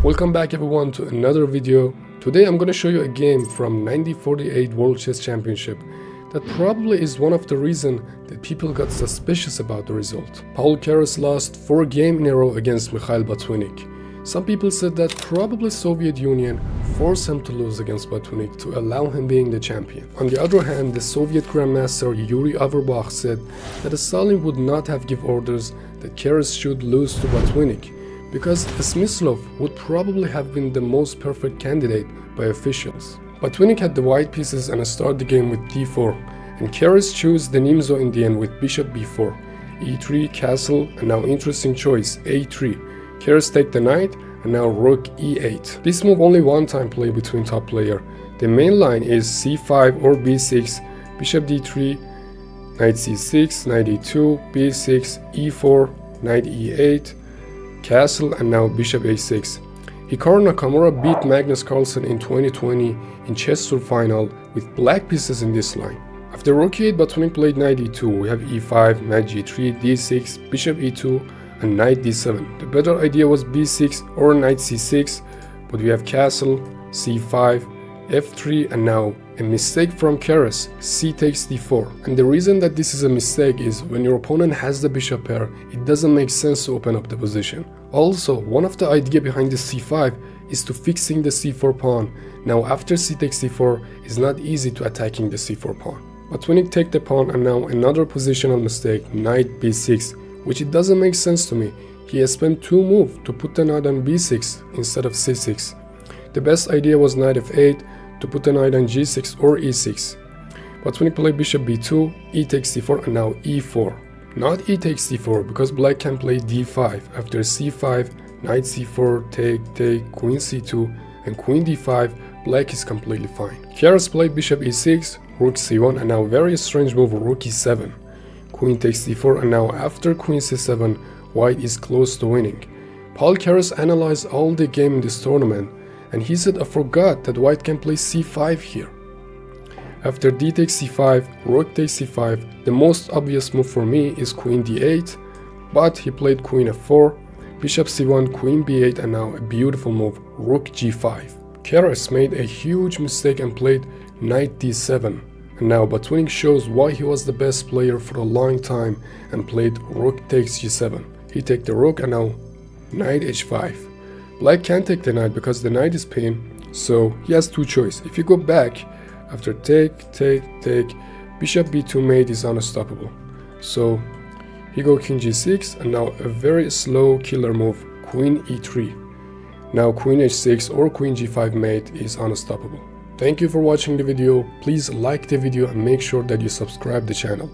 Welcome back everyone to another video. Today I'm gonna show you a game from 1948 World Chess Championship that probably is one of the reasons that people got suspicious about the result. Paul Keres lost 4 games in a row against Mikhail Botvinnik. Some people said that probably Soviet Union forced him to lose against Botvinnik to allow him being the champion. On the other hand, the Soviet grandmaster Yuri Averbakh said that Stalin would not have given orders that Keres should lose to Botvinnik, because Smyslov would probably have been the most perfect candidate by officials. Botvinnik had the white pieces and started the game with d4, and Keres chose the Nimzo in the end with bishop b4, e3, castle, and now interesting choice, a3. Keres take the knight, and now rook e8. This move only one time play between top player. The main line is c5 or b6, bishop d3, knight c6, knight e2, b6, e4, knight e8, castle, and now bishop a6. Hikaru Nakamura beat Magnus Carlsen in 2020 in chess tour final with black pieces in this line. After rook e8, Botvinnik played knight e2. We have e5, knight g3, d6, bishop e2, and knight d7. The better idea was b6 or knight c6, but we have castle, c5, f3, and now a mistake from Keres, c takes d4. And the reason that this is a mistake is when your opponent has the bishop pair, it doesn't make sense to open up the position. Also, one of the idea behind the c5 is to fixing the c4 pawn. Now after c takes d4, it's not easy to attacking the c4 pawn. But when you take the pawn, and now another positional mistake, knight b6, which it doesn't make sense to me. He has spent 2 moves to put the knight on b6 instead of c6. The best idea was knight f8 to put the knight on g6 or e6. But when he played bishop b2, e takes c4, and now e4. Not e takes c4, because black can play d5. After c5, knight c4, take, queen c2, and queen d5, black is completely fine. Keres played bishop e6, rook c1, and now very strange move, rook e7. Queen takes d4, and now after queen c7, white is close to winning. Paul Keres analyzed all the game in this tournament, and he said I forgot that white can play c5 here. After d takes c5, rook takes c5, the most obvious move for me is queen d8, but he played queen f4, bishop c1, queen b8, and now a beautiful move, rook g5. Keres made a huge mistake and played knight d7. And now Botvinnik shows why he was the best player for a long time and played rook takes g7. He take the rook, and now knight h5. Black can't take the knight because the knight is pinned, so he has 2 choices. If you go back, after take, bishop b2 mate is unstoppable. So he go king g6, and now a very slow killer move, queen e3. Now queen h6 or queen g5 mate is unstoppable. Thank you for watching the video. Please like the video and make sure that you subscribe the channel.